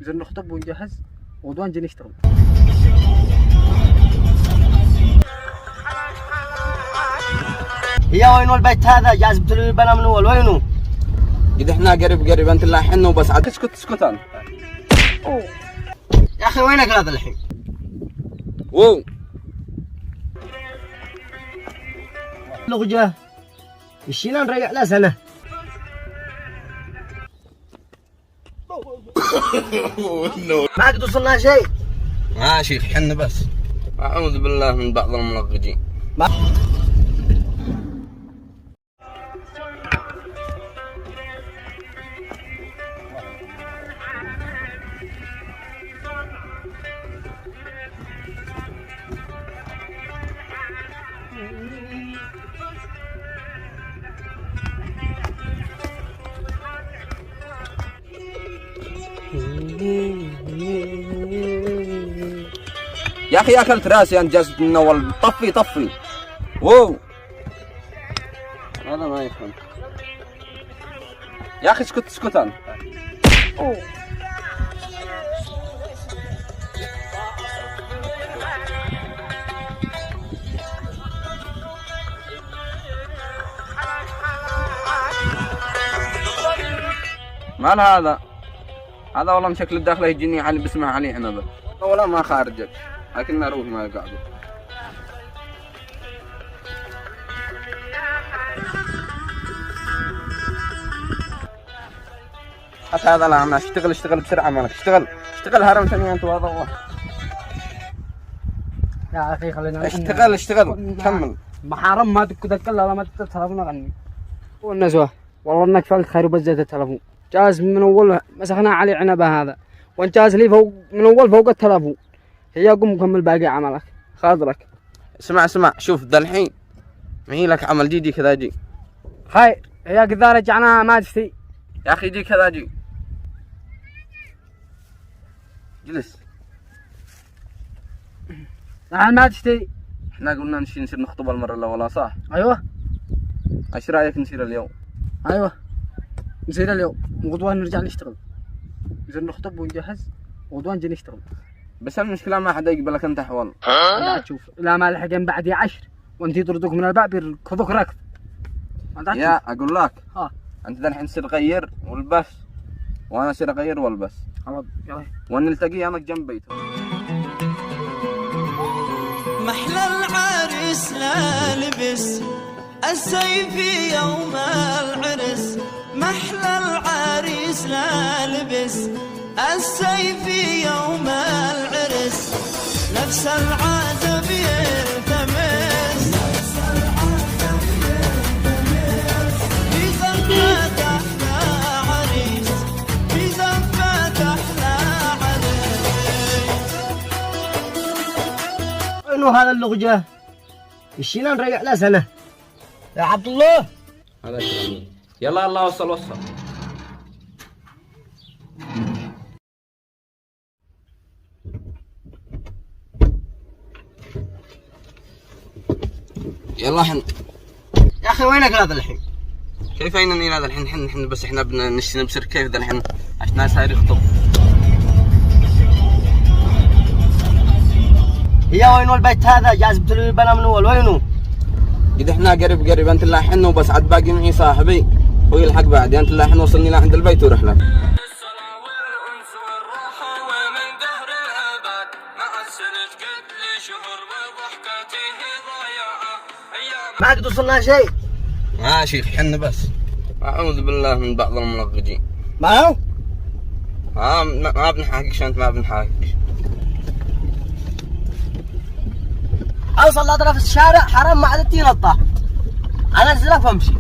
إذا نخطب ونجهز وغدوان نجي نشتغل. هي وينو البيت هذا جاذبت له البنا من اول وينو؟ إذا إحنا قريب أنت لاحنا وبس عاد اسكت أنت. يا أخي وينك هذا الحين؟ وو لغجة مشينا نرجع له سنة. ما قد وصلنا شيء. شيخ حنا بس. أعوذ بالله من بعض الملغجين. يا أخي أكلت راسي أنت جالس من أول. طفي وو هذا ما يفهم يا أخي. اسكت أنت. مال هذا والله مشكل الداخله يجيني علي بسمها علي عنبه ولا ما خارجك لكن اروح ما قاعد. حتى هذا لا عم اشتغل بسرعه مالك. اشتغل هرم ثاني انت وهذا الله. يا أخي خلينا اشتغل كمل. محارم ما تتكلم لا ما تتلفون غني والنزوه والله انك فعلت خير وبزيت التلفون. جاز من اول مسخنا علي عنبه هذا وانت جاز لي فوق من اول فوق التلفون. هي قم كمل باقي عملك خاطرك. اسمع شوف ذا الحين ما هي لك عمل جي كذا جي خير. هي قد رجعنا ما تشتي يا اخي جي كذا جي. جلس. نعم ما تشتي. احنا قلنا نصير نخطب المره الاولى صح؟ ايوه. ايش رايك نصير اليوم؟ ايوه نصير اليوم وغدوان نرجع نشتغل. إذا نخطب ونجهز وغدوان نجي نشتغل. بس المشكله ما حدا يقبلك انت حوال. لا تشوف لا ما لحقين بعد 10 وانت يطردوك من الباب يركضوك ركض. يا اقول لك ها انت ذا الحين تصير غير والبس وانا اصير اغير والبس ونلتقي انا جنب بيته. محلى العريس لا لبس السيف يوم العرس. محلى العريس لا لبس السيف يوم العرس. نفس العازب يلتمس في زفة أحلى عريس. في زفة أحلى عريس. وينو هذا اللغجة؟ مشينا نرجع له سنة. يا عبد الله هذا كلامي. يلا الله وصل. يلا احنا. يا أخي وينك هذا الحين؟ كيف أين هذا الحين؟ احنا بس احنا نبصر كيف ذا الحين عشان صاير يخطب. هي وينو البيت هذا جاذبت له البنا من اول وينو؟ إذا احنا قريب أنت لاحنا وبس عاد باقي معي صاحبي هو يلحق بعد. أنت لاحن وصلني لعند البيت ورح له. ما قد وصلنا شيء. شيخ حنا بس. أعوذ بالله من بعض الملغجين. ما هو؟ ما بنحاكش أنت ما بنحاكش. اوصل لاطراف الشارع حرام ما عاد تنطح. انا انزلك وامشي.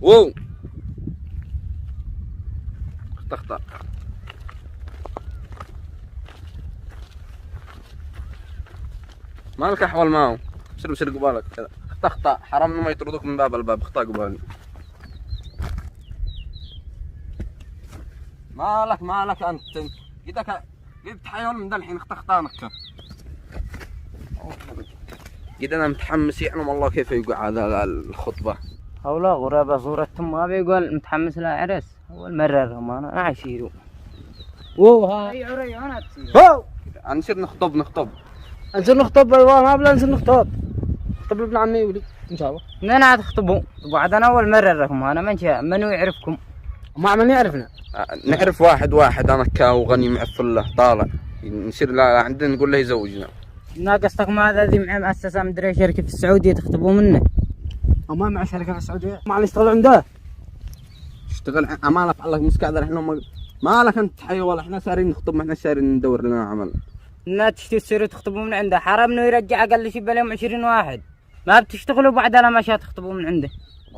وو اخطأ. مالك احول معه. بسر قبالك كذا. اخطأ. حرام ما يطردوك من باب الباب. اخطأ قبالي. مالك انت قلت حيوان من ذا الحين اختختانك. قد انا متحمس يعلم الله كيف يقعد هذا الخطبه. هؤلاء غرابة صورتهم ما بيقول متحمس لا عرس. أول مرة لهم أنا عشيرو. وها أي عري أنا هو نصير نخطب. نصير نخطب والله ما بلا نصير نخطب. خطب ابن عمي ولي ان شاء الله. منين عاد تخطبوا؟ بعد أنا أول مرة لهم أنا منو يعرفكم؟ ما عملني يعرفنا. نعرف واحد انا كاو غني معفله طالع نصير لا عندنا نقول له يزوجنا. ناقصتكم هذا ذي مع مؤسسة مدري شركة في السعودية تخطبوا منه. ما مع شركة في السعودية ما علي يشتغل عنده. اشتغل امانه على مسكادر احنا ما لك انت حي ولا احنا سارين نخطب ما احنا سارين ندور لنا عمل. لا تصيروا تخطبوا من عنده حرام إنه يرجع أقل شيء باليوم 20 واحد. ما بتشتغلوا بعد أنا ماشي تخطبوا من عنده.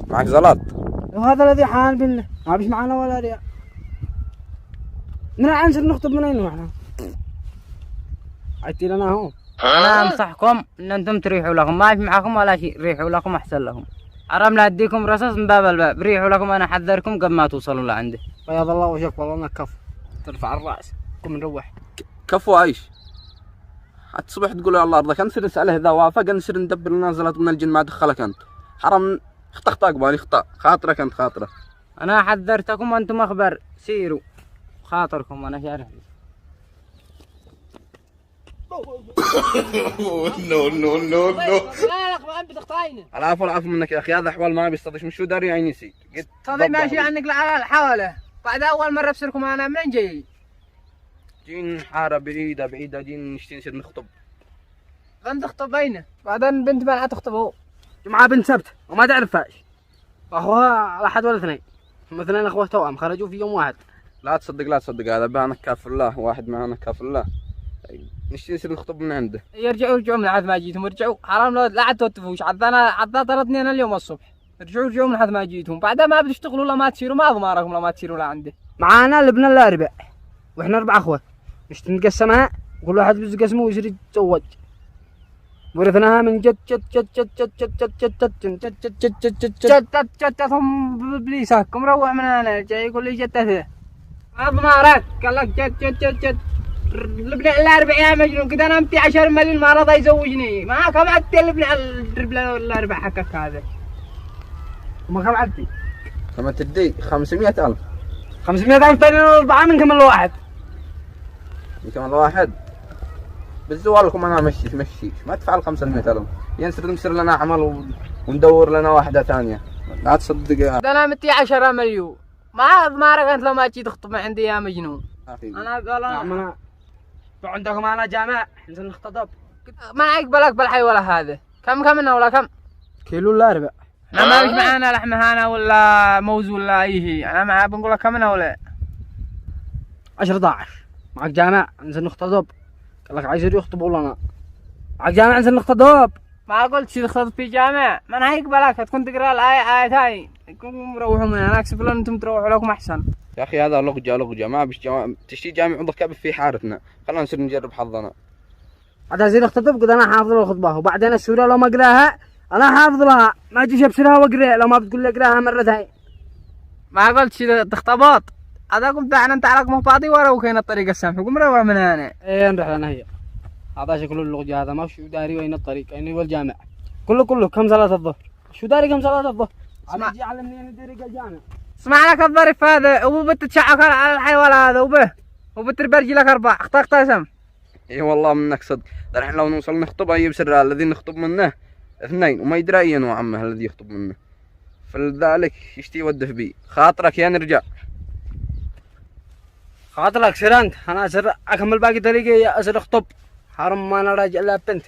معك زلط. وهذا الذي حال بالله ما بيش معنا ولا ريال. من عنصر نخطب من اين احنا؟ عدتي لنا هون. أنا أنصحكم إن أنتم تريحوا لكم ما في معكم ولا شيء ريحوا لكم أحسن لكم. حرام لا أديكم رصاص من باب الباب ريحوا لكم أنا أحذركم قبل ما توصلوا لعنده. بياض الله وجهك والله انك كفو ترفع الراس قم نروح. كفو عيش. الصبح تقول يا الله ارضك نصير نساله اذا وافق نصير ندبر لنا نزلت من الجن ما دخلك انت. حرام اخطأ قبالي اخطأ خاطرك انت خاطره. أنا حذرتكم وأنتم أخبر سيروا خاطركم أنا شارح. العفو منك يا اخي هذا احوال ما بيستطيع مش شو داري عيني سي. طيب ماشي عنك على الحوله بعد اول مره بصيركم انا منين جاي؟ جين حاره بعيده جين نصير نخطب. غن تخطب بينه بعدين بنت ما تخطب هو جمعه بنت سبت وما تعرفهاش اخوها على حد ولا اثنين هم اثنين اخوه توأم خرجوا في يوم واحد. لا تصدق هذا بانا كافر الله واحد معنا كافر الله نصير نخطب من عنده. يرجعوا من حد ما جيتهم ارجعوا حرام لا عاد توتفوش عاد طردني انا اليوم الصبح. رجعوا من حد ما جيتهم بعدها ما بتشتغلوا لا ما تصيروا ما ضماركم لا ما تصيروا لا عندي. معانا لبنا الاربع واحنا 4 اخوه مش نقسمها وكل واحد بيز قسمه ويصير يتزوج. ورثناها من جد جدتهم بابليسكم روح من هنا جاي يقول لي جدته ما ضمارك قال لك جد لبنى الاربع يا مجنون كذا انا امتي 10 مليون ما رضى يزوجني ما كم عدت لبنى الاربع حكك هذا وما كم عدتي كما تدي 500,000 ثاني 4 من كم الواحد كمان واحد بالزوال لكم انا مشيش ما تفعل 500,000 ينصير لنا عمل وندور لنا واحدة ثانية. لا تصدق انا متي 10 مليون ما ضمارك انت لو ما تجي تخطب عندي يا مجنون. انا قال انا عندكم انا جامع ننزل نختطب ما يقبلك بالحي ولا هذا كم لنا ولا كم كيلو الا 4 انا ما فيش معانا لحمه هنا ولا موز ولا ايه انا ما بنقول لك كم لنا ولا 10 معك جامع ننزل نختطب قال لك عايز يخطبوا لنا معك جامع ننزل نختطب ما قلت شي تخطب في جامع ما يقبلك تكون تقرا الايه ايتين تكون مروحوا من هناك سبلون انتم تروحوا لكم احسن. يا اخي هذا لغجه ما بيش تشتي جامع عضو كابل في حارتنا خلينا نصير نجرب حظنا. عاد زين اختطب قد انا حافظ الخطبه وبعدين السوره لو ما اقراها انا حافظ لها ما اجيش ابشرها واقرا لو ما بتقول لي اقراها مرتين. ما قلت شي تخطبط هذا قمت انت عليك مو فاضي ورا وكاين الطريق السامح قوم روح من هنا. ايه نروح لنا هي هذا شكله اللغجه هذا ما شو داري وين الطريق اين هو الجامع كله كم صلاه الظهر شو داري كم صلاه الظهر اسمع يجي علمني انا طريق الجامع. اسمع لك الظرف هذا وبتتشعك على الحيوان هذا وبتربرجي لك 4 اخترت اسم. اي والله منك صدق الحين لو نوصل نخطب يبصر الذي نخطب منه 2 وما يدري اي نوع عمه الذي يخطب منه فلذلك يشتي يودف بي خاطرك يا نرجع خاطرك سر انت انا اسر اكمل باقي طريقي اسر اخطب حرم ما انا راجع لا بنت